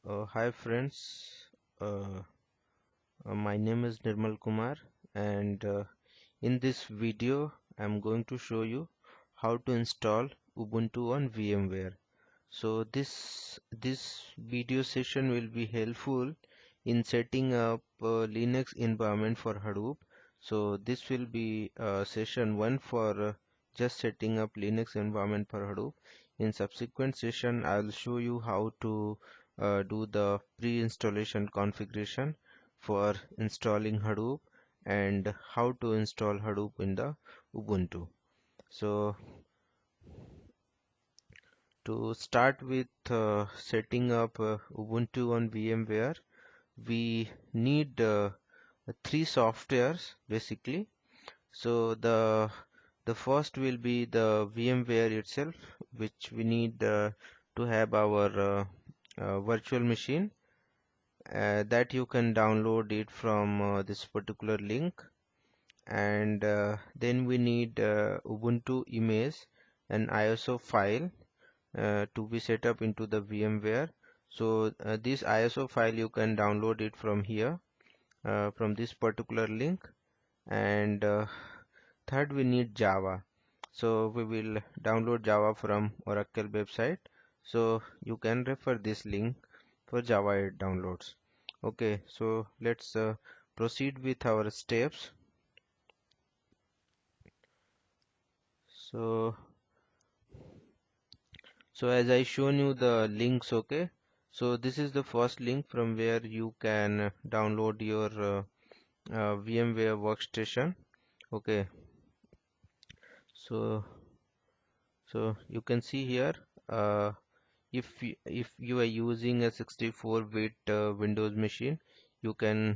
Hi friends, uh, my name is Nirmal Kumar, and in this video I'm going to show you how to install Ubuntu on VMware. So this video session will be helpful in setting up a Linux environment for Hadoop. So this will be session 1 for just setting up Linux environment for Hadoop. In subsequent session I'll show you how to do the pre-installation configuration for installing Hadoop and how to install Hadoop in the Ubuntu. So to start with setting up Ubuntu on VMware, we need three softwares basically. So the first will be the VMware itself, which we need to have our virtual machine. That you can download it from this particular link, and then we need Ubuntu image and ISO file to be set up into the VMware. So this ISO file you can download it from here, from this particular link. And third, we need Java. So we will download Java from Oracle website. So you can refer this link for Java 8 downloads. Okay, so let's proceed with our steps. So So as I shown you the links, okay. So this is the first link from where you can download your VMware workstation. Okay. So you can see here, uh, if you are using a 64-bit Windows machine, you can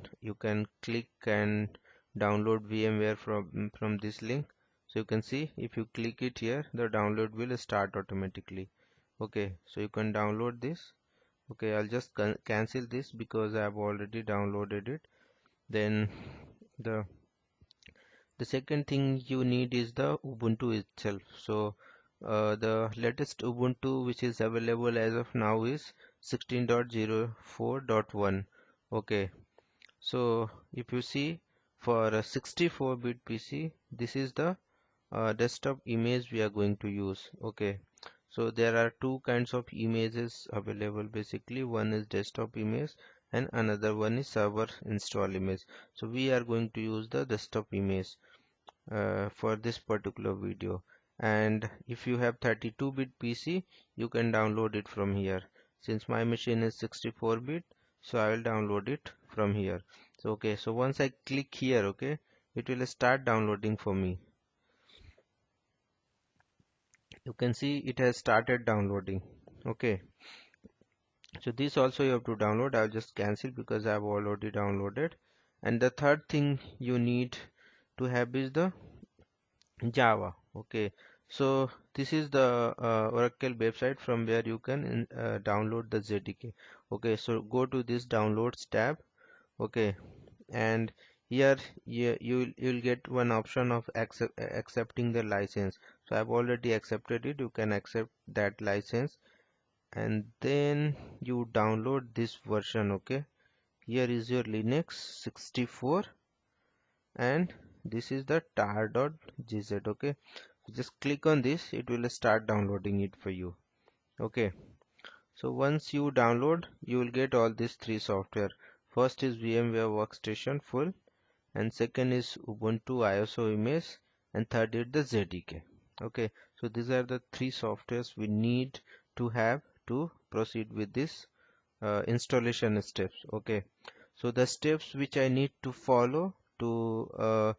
click and download VMware from this link. So you can see, if you click it here, the download will start automatically. Okay, so you can download this. Okay, I'll just cancel this because I have already downloaded it. Then the the second thing you need is the Ubuntu itself. So the latest Ubuntu which is available as of now is 16.04.1. Okay, so if you see, for a 64-bit PC, this is the desktop image we are going to use. Okay, so there are two kinds of images available basically. One is desktop image and another one is server install image. So we are going to use the desktop image for this particular video. And if you have 32-bit PC, you can download it from here. Since my machine is 64-bit, so I will download it from here. So okay, so once I click here, okay, it will start downloading for me. You can see it has started downloading. Okay, so this also you have to download. I'll just cancel because I've already downloaded. And the third thing you need to have is the Java. Okay, so this is the Oracle website from where you can download the JDK. Okay, so go to this downloads tab. Okay, and here you'll get one option of accepting the license. So I've already accepted it. You can accept that license, and then you download this version. Okay, here is your Linux 64, and this is the tar.gz. Okay, just click on this, it will start downloading it for you. Okay, so once you download, you will get all these three software. First is VMware Workstation Full, and second is Ubuntu ISO image, and third is the JDK. Okay, so these are the three softwares we need to have to proceed with this installation steps. Okay, so the steps which I need to follow to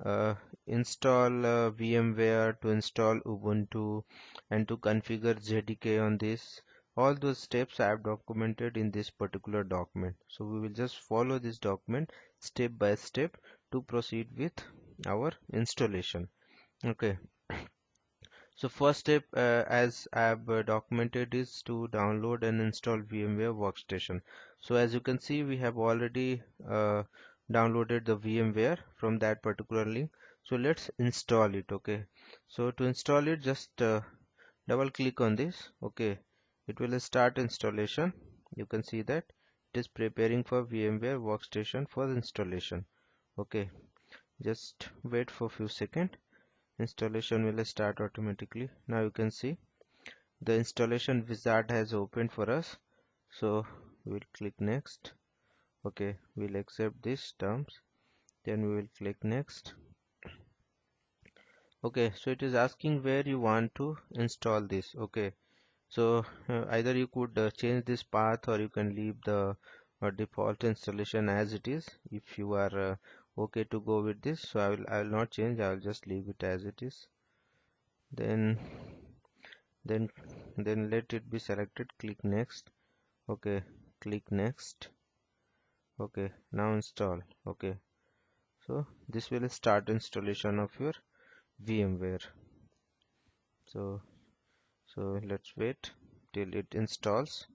uh, install VMware, to install Ubuntu, and to configure JDK on this, all those steps I have documented in this particular document. So we will just follow this document step by step to proceed with our installation. Okay, so first step, as I have documented, is to download and install VMware Workstation. So as you can see, we have already downloaded the VMware from that particular link. So let's install it. Okay, so to install it, just double click on this. Okay, it will start installation. you can see that it is preparing for VMware workstation for installation. Okay, just wait for a few seconds. Installation will start automatically. Now you can see the installation wizard has opened for us. So we'll click next. Okay, we'll accept these terms. Then we will click next. Okay, so it is asking where you want to install this. Okay, so either you could change this path, or you can leave the default installation as it is if you are okay to go with this. So I will not change, I will just leave it as it is. Then then then let it be selected. Click next. Okay, click next. Okay, now install. Okay, so this will start installation of your VMware. So let's wait till it installs.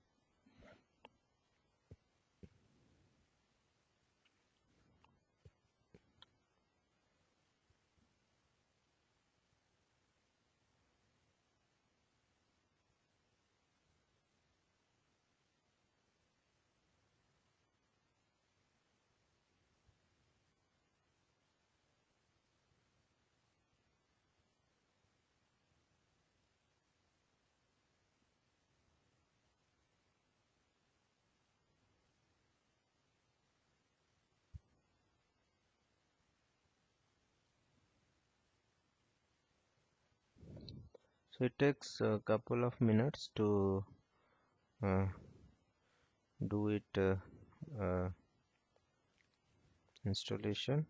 So it takes a couple of minutes to uh, do it uh, installation.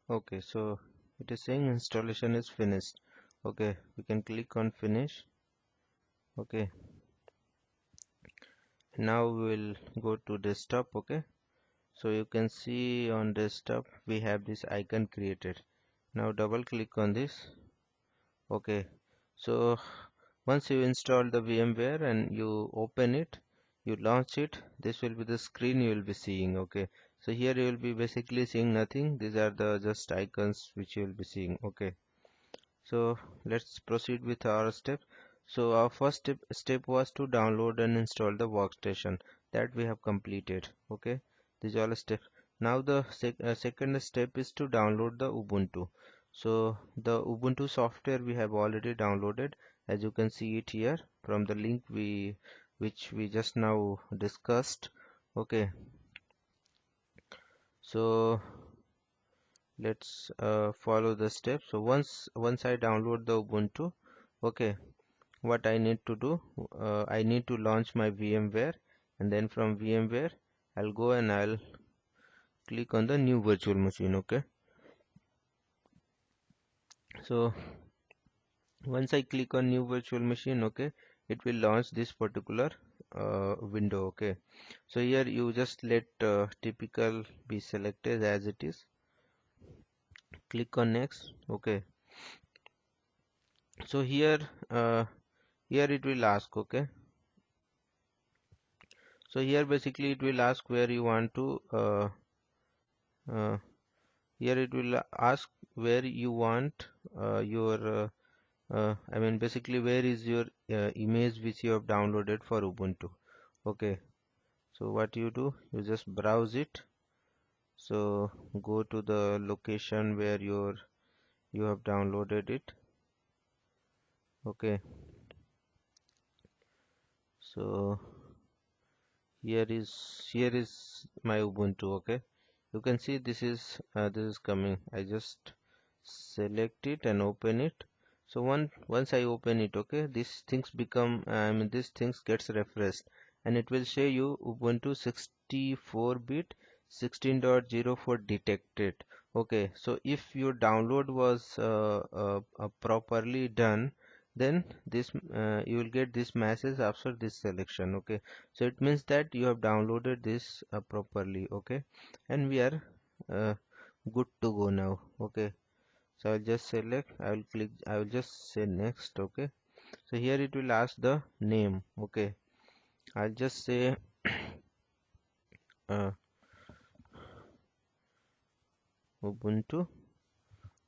Okay, so it is saying installation is finished. Okay, we can click on finish. Okay, now we will go to desktop. Okay, so you can see on desktop we have this icon created. Now double click on this. Okay, so once you install the VMware and you open it, you launch it, this will be the screen you will be seeing. Okay, so here you will be basically seeing nothing. These are the just icons which you will be seeing. Okay, so let's proceed with our step. So our first step was to download and install the workstation, that we have completed. Okay, these are all steps. Now the second step is to download the Ubuntu. So the Ubuntu software we have already downloaded, as you can see it here from the link which we just now discussed. Okay, so let's follow the steps. So once I download the Ubuntu, okay, what I need to do, I need to launch my VMware, and then from VMware I'll go and I'll click on the new virtual machine. Okay, so once I click on new virtual machine, okay, it will launch this particular window. Okay, so here you just let typical be selected as it is. Click on next. Okay, so here it will ask. Okay, so here basically it will ask where you want to uh, here it will ask where you want your I mean basically where is your image which you have downloaded for Ubuntu. Okay, so what you do, you just browse it. So go to the location where you have downloaded it. Okay, so here is my Ubuntu. Okay, you can see this is coming. I just select it and open it. So once I open it, okay, these things become I mean these things gets refreshed, and it will show you Ubuntu 64-bit 16.04 detected. Okay, so if your download was properly done, then this you will get this message after this selection. Okay, so it means that you have downloaded this properly. Okay, and we are uh, good to go now. Okay, so I'll just select, I will click, I will just say next. Okay, so here it will ask the name. Okay, I'll just say uh, Ubuntu.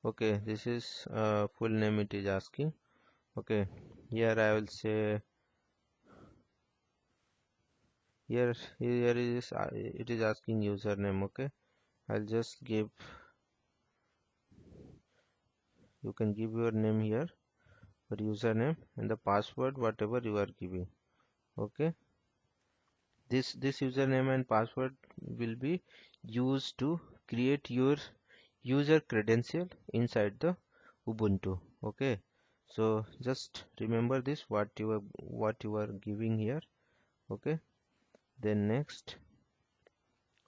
Okay, this is full name it is asking. Okay, here I will say, here is it is asking username. Okay, I'll just give, you can give your name here, your username and the password whatever you are giving. Okay, this username and password will be used to create your user credential inside the Ubuntu. Okay, so just remember this, what you are giving here. Okay, then next.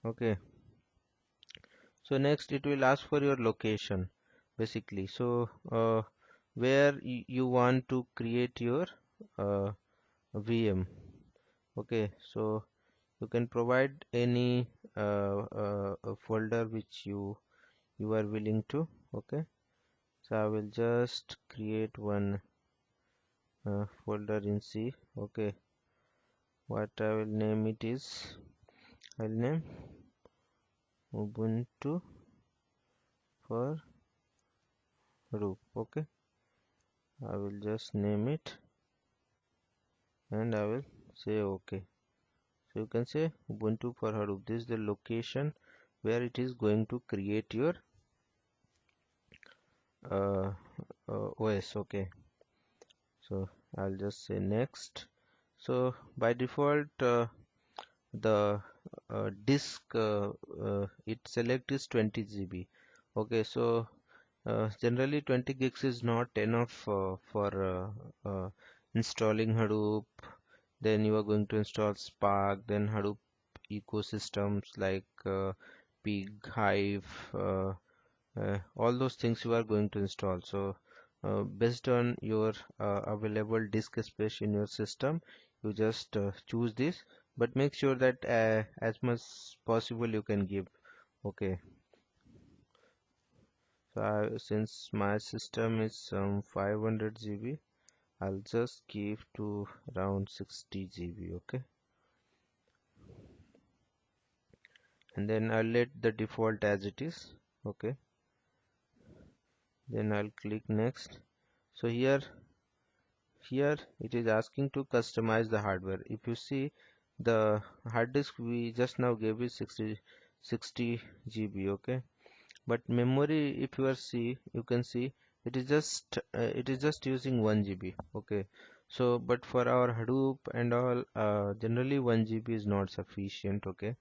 Okay, so next it will ask for your location basically. So where you want to create your uh, VM. Okay, so you can provide any folder which you are willing to. Okay, so I will just create one folder in C. Okay, what I will name it is, I'll name Ubuntu for root. Okay, I will just name it and I will say OK. So you can say Ubuntu for Hadoop. This is the location where it is going to create your uh, OS. Okay, so I'll just say next. So by default, the disk it select is 20 GB. Okay, so generally 20 gigs is not enough for installing Hadoop. Then you are going to install Spark, then Hadoop ecosystems like Pig, Hive, all those things you are going to install. So based on your available disk space in your system, you just choose this, but make sure that as much possible you can give. Okay, so since my system is 500 GB, I'll just give to around 60 GB. Okay, and then I'll let the default as it is. Okay, then I'll click next. So here it is asking to customize the hardware. If you see, the hard disk we just now gave is 60 GB. Okay, but memory, if you are see, you can see it is just using 1 GB. Okay, so but for our Hadoop and all, generally 1 GB is not sufficient. Okay,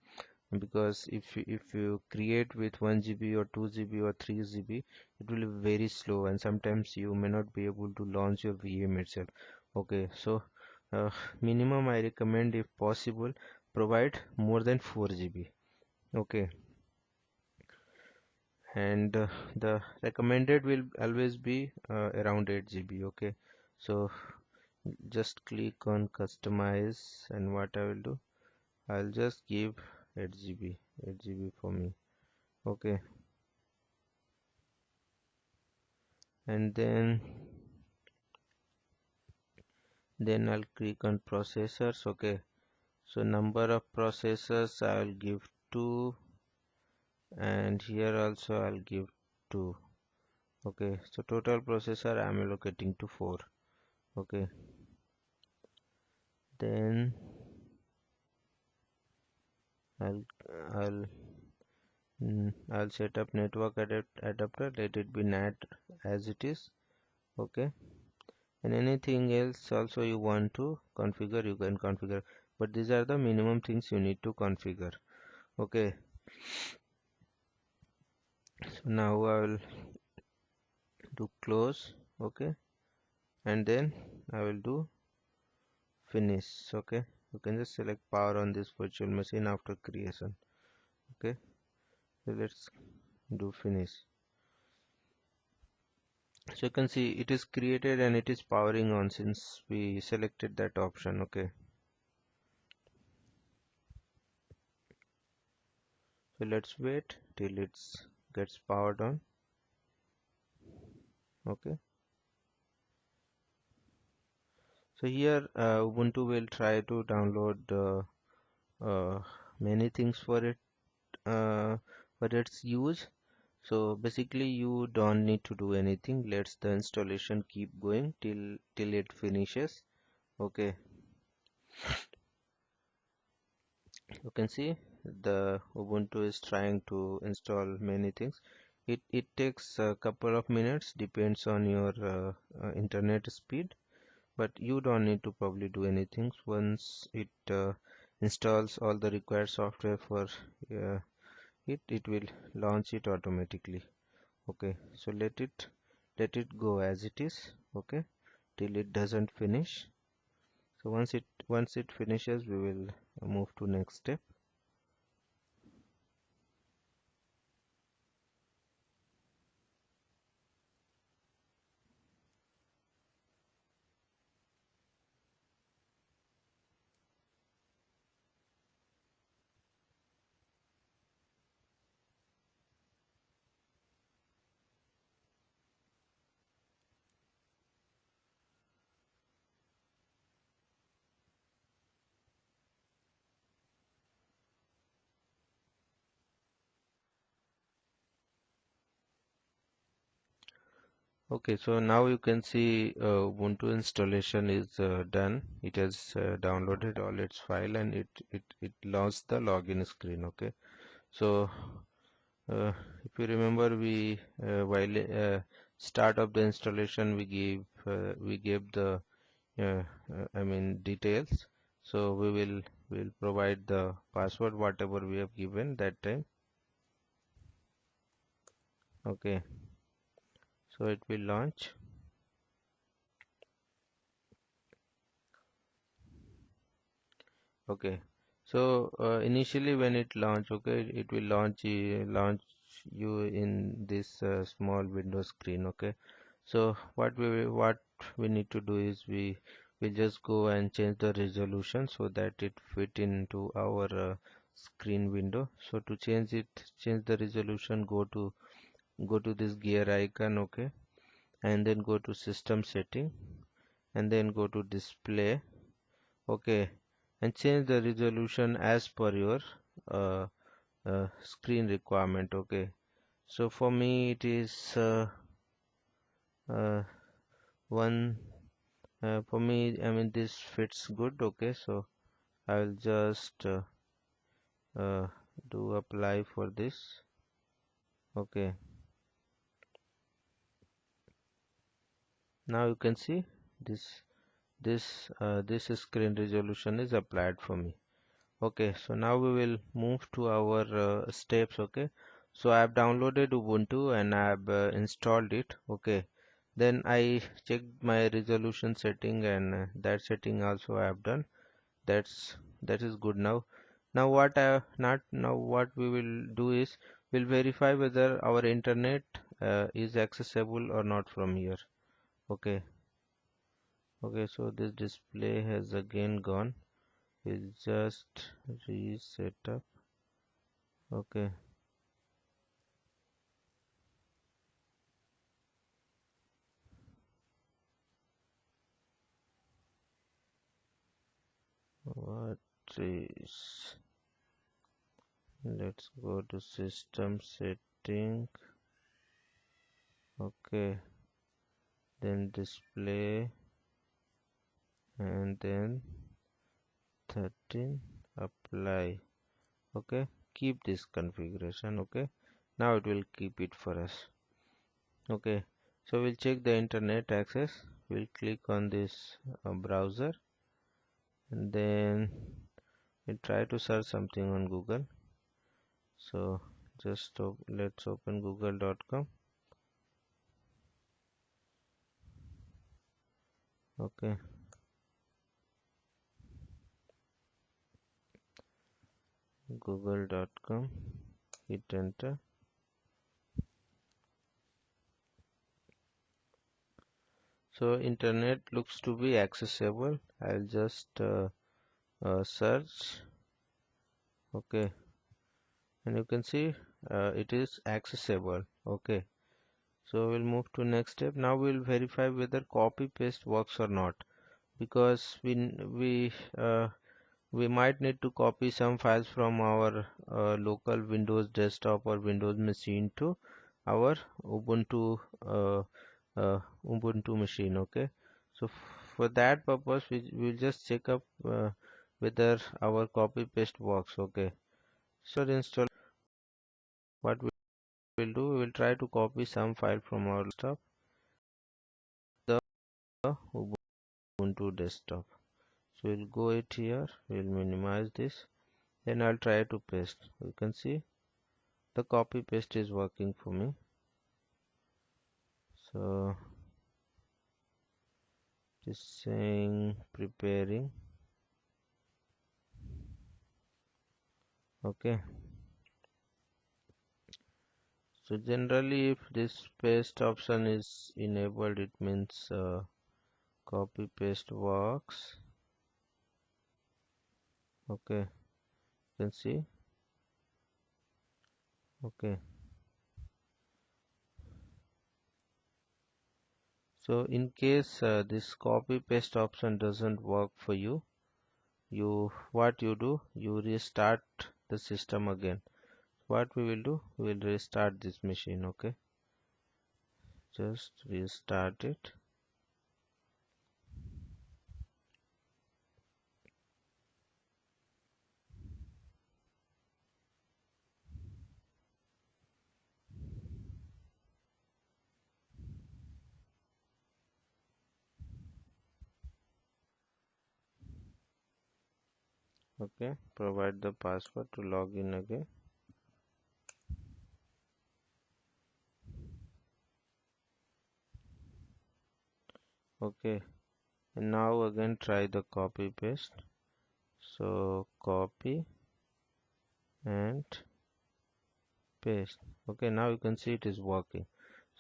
because if you create with 1 GB or 2 GB or 3 GB, it will be very slow and sometimes you may not be able to launch your VM itself. Okay, so uh, minimum I recommend, if possible, provide more than 4 GB. Okay, and the recommended will always be around 8 GB. Okay, so just click on customize, and what I will do, I'll just give 8 GB, 8 GB for me. Okay, and then I'll click on processors. Okay, so number of processors I'll give 2, and here also I'll give 2. Okay, so total processor I'm allocating to 4. Okay, then I'll I'll I'll set up network adapter, let it be NAT as it is. Okay, and anything else also you want to configure, you can configure, but these are the minimum things you need to configure. Okay, so now I will do close. Okay, and then I will do finish. Okay, you can just select power on this virtual machine after creation. Okay, so let's do finish. So you can see it is created and it is powering on since we selected that option. Okay, so let's wait till it's gets powered on. Okay, so here Ubuntu will try to download many things uh, for its use. So basically you don't need to do anything. Let's the installation keep going till it finishes. Okay, you can see the Ubuntu is trying to install many things. It takes a couple of minutes, depends on your internet speed, but you don't need to probably do anything. Once it installs all the required software for it will launch it automatically. Okay, so let it go as it is. Okay, till it doesn't finish. So once it finishes, we will move to next step. Okay, so now you can see Ubuntu installation is done. It has downloaded all its file and it launched the login screen. Okay, so uh, if you remember, we while start of the installation we gave the I mean details. So we'll provide the password whatever we have given that time. Okay, so it will launch. Okay, so initially when it launch, okay, it will launch you in this small window screen. Okay, so what we need to do is we just go and change the resolution so that it fit into our screen window. So to change the resolution, go to this gear icon. Okay, and then go to system setting and then go to display. Okay, and change the resolution as per your uh, screen requirement. Okay, so for me it is uh, one for me, I mean this fits good. Okay, so I'll just uh, do apply for this. Okay, now you can see this this screen resolution is applied for me. Okay, so now we will move to our steps. Okay, so I have downloaded Ubuntu and I have installed it. Okay, then I checked my resolution setting and that setting also I have done. That is good now. Now what I not now what we will do is we'll verify whether our internet is accessible or not from here. Okay, okay, so this display has again gone. We'll just reset up. Okay. What is let's go to system setting. Okay, then display and then 13 apply. Okay, keep this configuration. Okay, now it will keep it for us. Okay, so we'll check the internet access. We'll click on this browser and then we'll try to search something on Google. So just let's open google.com. Okay, google.com, hit enter. So internet looks to be accessible. I'll just search. Okay, and you can see it is accessible. Okay, so we'll move to next step. Now we'll verify whether copy paste works or not, because we might need to copy some files from our local Windows desktop or Windows machine to our Ubuntu uh, Ubuntu machine. Okay, so for that purpose we will just check up whether our copy paste works. Okay, so install, what we will do, we will try to copy some file from our desktop, the Ubuntu desktop. So we'll go it here, we'll minimize this, then I'll try to paste. You can see the copy paste is working for me. So just saying preparing. Okay, so generally if this paste option is enabled, it means copy paste works. Okay, you can see. Okay, so in case this copy paste option doesn't work for you, what you do, you restart the system again. What we will do, we will restart this machine. Okay, just restart it. Okay, provide the password to log in again. Okay, and now again try the copy paste. So copy and paste. Okay, now you can see it is working.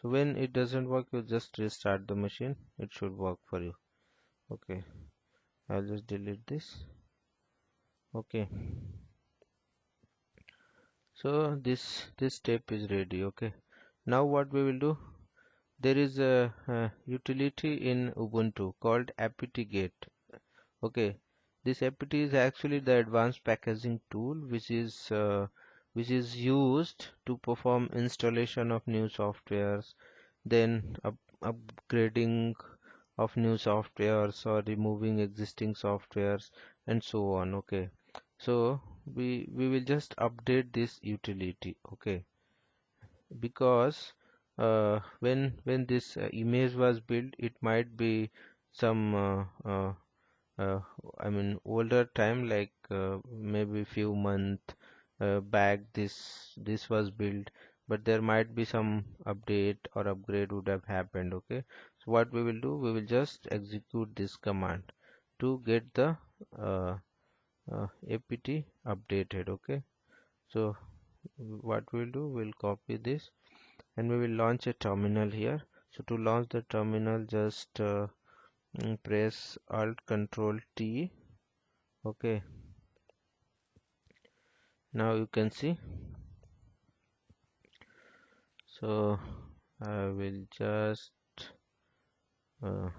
So when it doesn't work, you just restart the machine, it should work for you. Okay, I'll just delete this. Okay, so this step is ready. Okay, now what we will do, there is a utility in Ubuntu called apt-get. Okay, this apt is actually the advanced packaging tool which is used to perform installation of new softwares, then upgrading of new softwares or removing existing softwares and so on. Okay, so we will just update this utility. Okay, because when this image was built, it might be some uh, I mean older time, like maybe few month back this was built, but there might be some update or upgrade would have happened. Okay, so what we will do, we will just execute this command to get the uh, apt updated. Okay, so what we'll do, we'll copy this and we will launch a terminal here. So to launch the terminal, just press Alt Control T. Okay, now you can see. So I will just uh,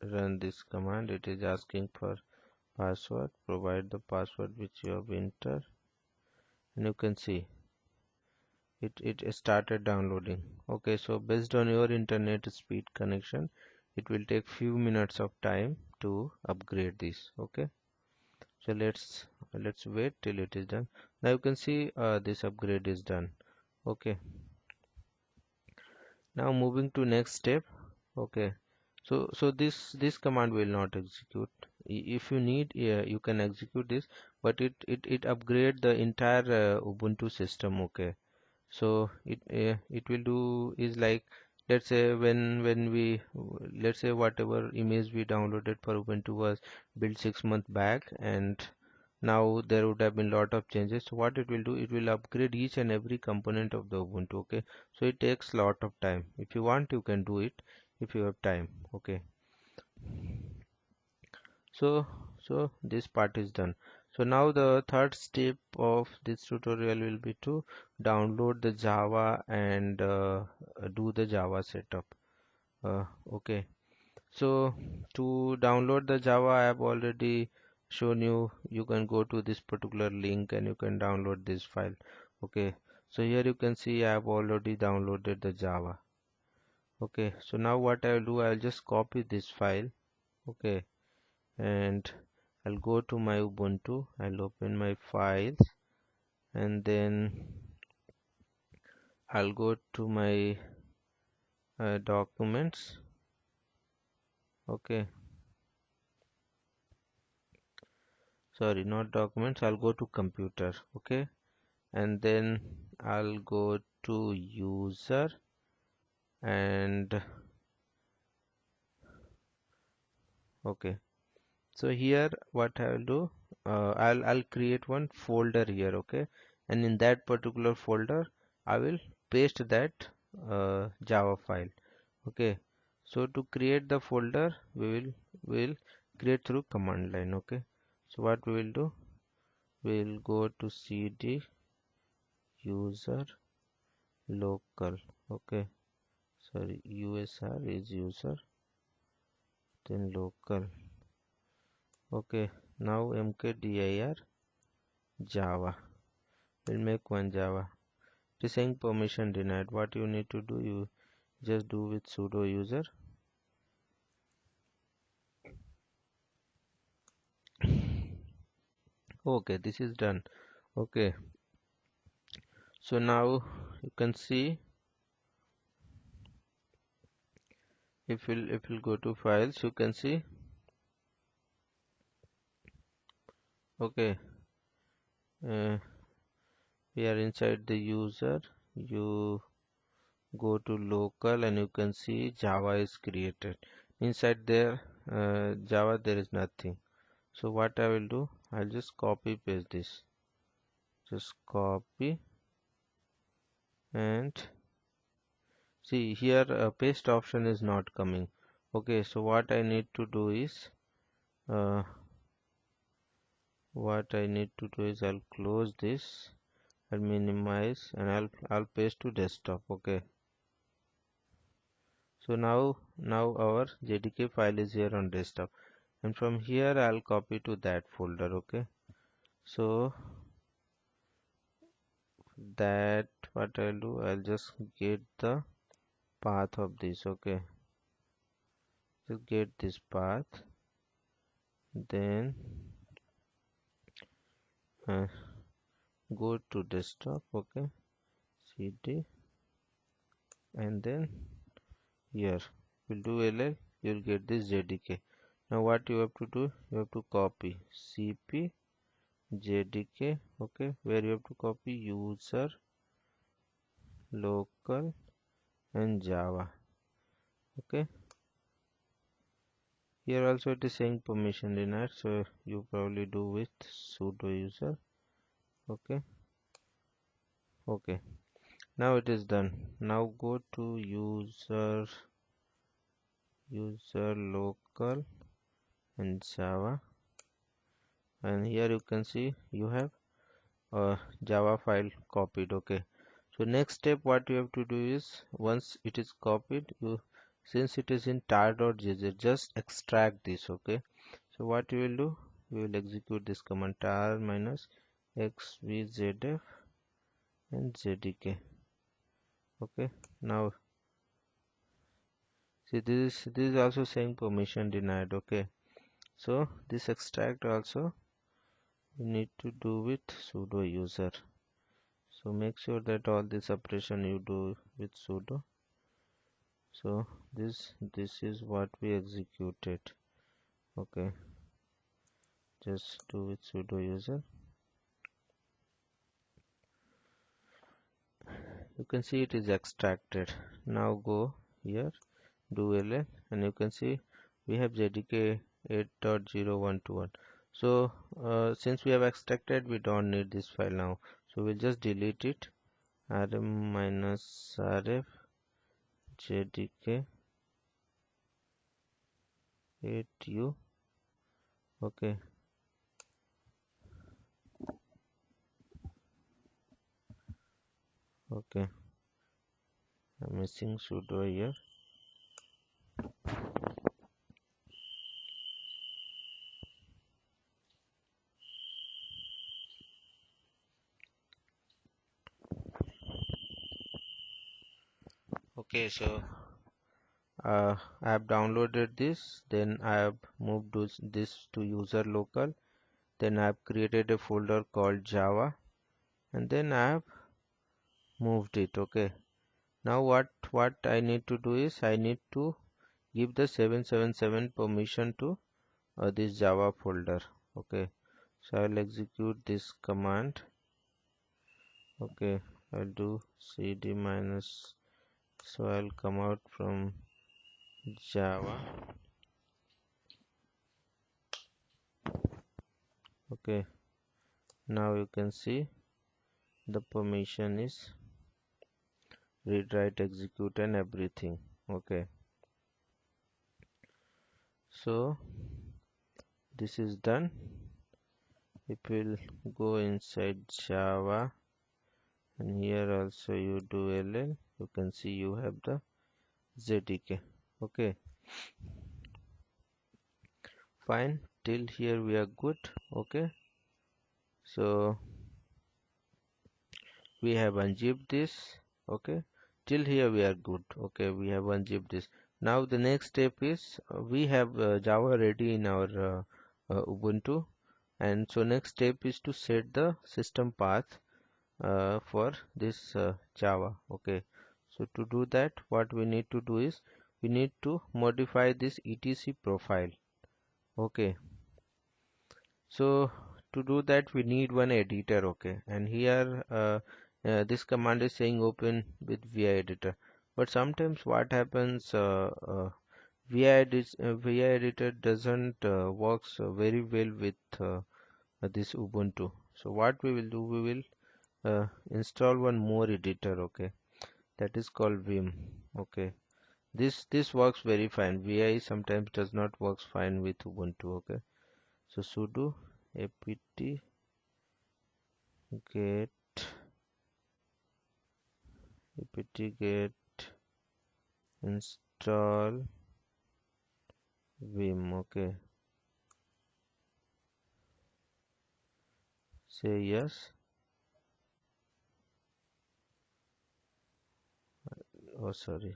run this command. It is asking for password. Provide the password which you have entered, and you can see it started downloading. Okay, so based on your internet speed connection, it will take few minutes of time to upgrade this. Okay, so let's wait till it is done. Now you can see this upgrade is done. Okay, now moving to next step. Okay, so this command will not execute. If you need, yeah, you can execute this, but it upgrade the entire Ubuntu system. Okay, so it will do is like, let's say when we, let's say whatever image we downloaded for Ubuntu was built 6 months back, and now there would have been lot of changes. So what it will do, it will upgrade each and every component of the Ubuntu. Okay, so it takes lot of time. If you want, you can do it. if you have time. Okay, so this part is done. So now the third step of this tutorial will be to download the Java and do the Java setup. Okay, so to download the Java, I have already shown you. You can go to this particular link and you can download this file. Okay, so here you can see I have already downloaded the Java. Okay, so now what I'll do, I'll just copy this file. Okay, and I'll go to my Ubuntu. I'll open my files and then I'll go to my documents. Okay, sorry, not documents. I'll go to computer. Okay, and then I'll go to user and okay. So here what I will do, I'll create one folder here. Okay, and in that particular folder I will paste that Java file. Okay, so to create the folder we will create through command line. Okay, so what we will do, we will go to cd user local. Okay, sorry, usr is user, then local. Okay, now mkdir java, we'll make one Java. It is saying permission denied. What you need to do, you just do with sudo user. Okay, this is done. Okay, so now you can see, if you'll go to files, you can see. Okay, uh, we are inside the user. You go to local and you can see Java is created. Inside there, Java, there is nothing. So what I will do, I'll just copy paste this. Just copy and see here, paste option is not coming. Okay, so what I need to do is, uh, I'll close this, I'll minimize, and I'll paste to desktop. Okay, so now our JDK file is here on desktop, and from here I'll copy to that folder. Okay, so that what I'll do, I'll just get the path of this. Okay, just get this path, then uh, go to desktop. Okay, cd, and then here we'll do ll, you'll get this jdk. Now what you have to do, you have to copy cp jdk. Okay, where you have to copy user local and java. Okay, here also it is saying permission denied, so you probably do with sudo user. Okay, okay, now it is done. Now go to user local and java, and here you can see you have a Java file copied. Okay, so next step what you have to do is, once it is copied, you, since it is in tar.gz, just extract this. Okay, so what you will do, you will execute this command tar minus xvzf and jdk. Okay, now see, this is also saying permission denied. Okay, so this extract also you need to do with sudo user. So make sure that all this operation you do with sudo. So this is what we executed. Okay, just do with sudo user. You can see it is extracted. Now go here, do ll, and you can see we have jdk 8.0121. So since we have extracted, we don't need this file now, so we'll just delete it. rm-rf jdk 8u. Okay, okay, I'm missing sudo here. Okay, so I have downloaded this, then I have moved this to user local, then I have created a folder called Java, and then I have moved it. Okay, now what I need to do is I need to give the 777 permission to this Java folder. Okay, so I'll execute this command. Okay, I'll do cd minus, so I'll come out from Java. Okay, now you can see the permission is read, write, execute and everything. Okay, so this is done. If we'll go inside Java, and here also you do ll, you can see you have the zdk. Okay, fine, till here we are good. Okay, so we have unzipped this. Okay, till here we are good. Okay, we have unzipped this. Now the next step is we have Java ready in our Ubuntu, and so next step is to set the system path for this Java. Okay, so to do that, what we need to do is we need to modify this etc profile. Okay, so to do that we need one editor. Okay, and here this command is saying open with vi editor, but sometimes what happens, vi editor doesn't works very well with this Ubuntu. So what we will do, we will install one more editor. Okay, that is called vim. Okay, this works very fine. Vi sometimes does not works fine with Ubuntu. Okay, so sudo apt get apt-get install vim. Okay, say yes. Oh, sorry,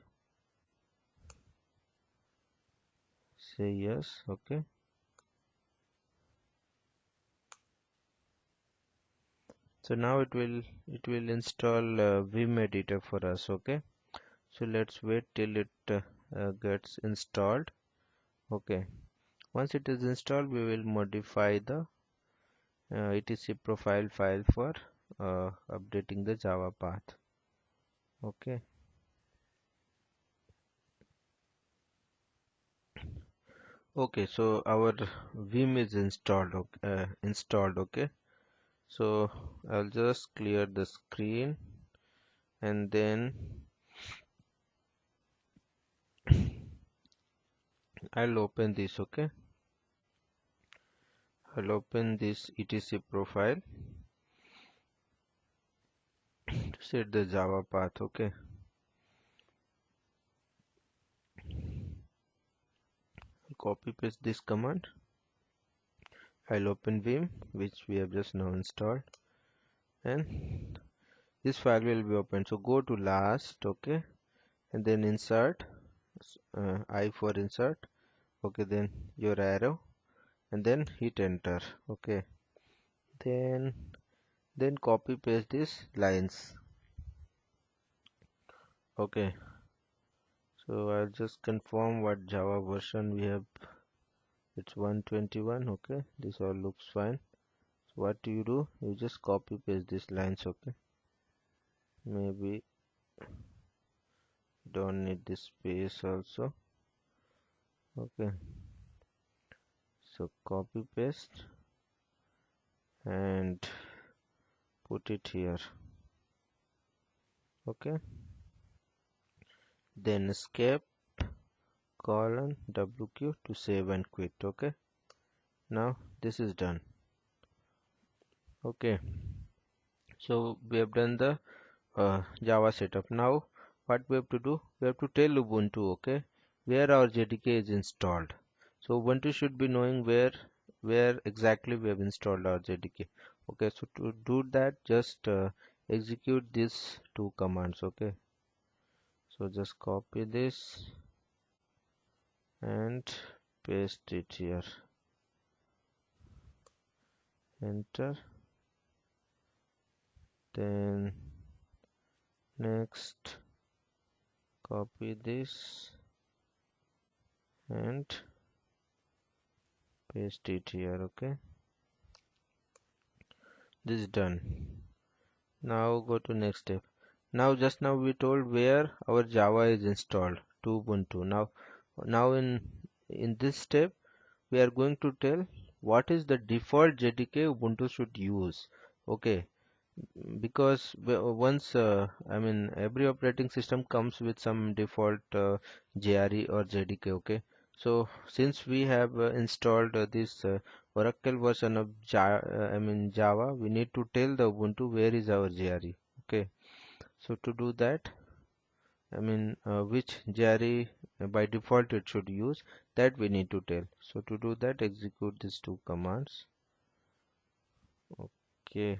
say yes. Okay, so now it will install vim editor for us. Okay, so let's wait till it gets installed. Okay, once it is installed, we will modify the etc profile file for updating the Java path. Okay, okay, so our vim is installed. Installed. Okay, so I'll just clear the screen, and then I'll open this. Okay, I'll open this etc profile to set the Java path. Okay, copy paste this command. I'll open vim, which we have just now installed, and this file will be open. So go to last. Okay, and then insert, I for insert. Okay, then your arrow, and then hit enter. Okay, then copy paste these lines. Okay, so I'll just confirm what Java version we have. It's 121. Okay, this all looks fine. So what do? You just copy paste these lines. Okay, maybe don't need this space also. Okay, so copy paste and put it here. Okay, then escape, colon wq to save and quit. Okay, now this is done. Okay, so we have done the Java setup. Now what we have to do, we have to tell Ubuntu, okay, where our JDK is installed. So Ubuntu should be knowing where exactly we have installed our JDK. Okay, so to do that, just execute these two commands. Okay, so just copy this and paste it here. Enter. Then next, copy this and paste it here. Okay, this is done. Now go to next step. Now just now we told where our Java is installed to Ubuntu. Now in this step we are going to tell what is the default JDK Ubuntu should use. Okay, because once I mean every operating system comes with some default JRE or JDK. Okay, so since we have installed this Oracle version of Java, we need to tell the Ubuntu where is our JRE. Okay, so to do that, which JRE by default it should use, that we need to tell. So to do that, execute these two commands. Okay,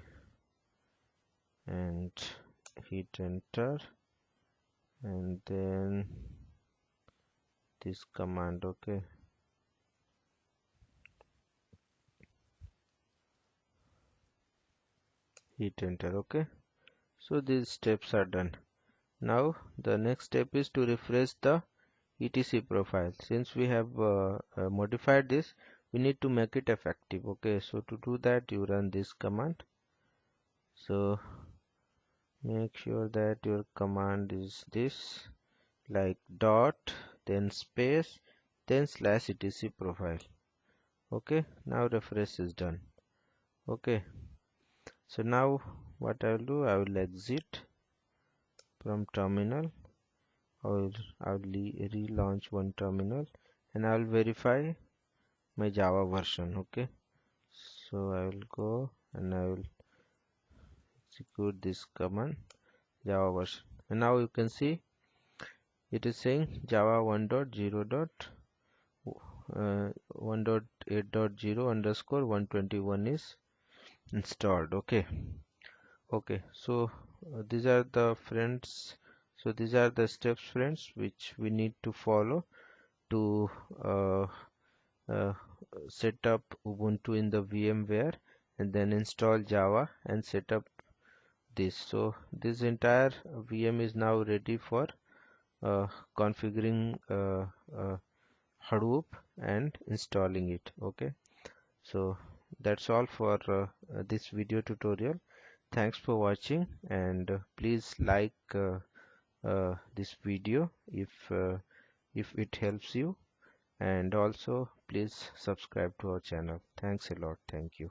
and hit enter, and then this command. Okay, hit enter. Okay, so these steps are done. Now the next step is to refresh the etc profile. Since we have modified this, we need to make it effective. Okay, so to do that, you run this command. So make sure that your command is this, like dot, then space, then slash etc profile. Okay, now refresh is done. Okay, so now what I will do, I will exit from terminal. I will relaunch one terminal, and I will verify my Java version. Okay, so I will go and I will execute this command, Java version, and now you can see it is saying Java 1.8.0 underscore 121 is installed. Okay, so these are the steps, friends, which we need to follow to uh, uh, set up Ubuntu in the VMware, and then install Java and set up this. So this entire VM is now ready for uh, configuring Hadoop and installing it. Okay, so that's all for this video tutorial. Thanks for watching, and please like this video if it helps you, and also please subscribe to our channel. Thanks a lot. Thank you.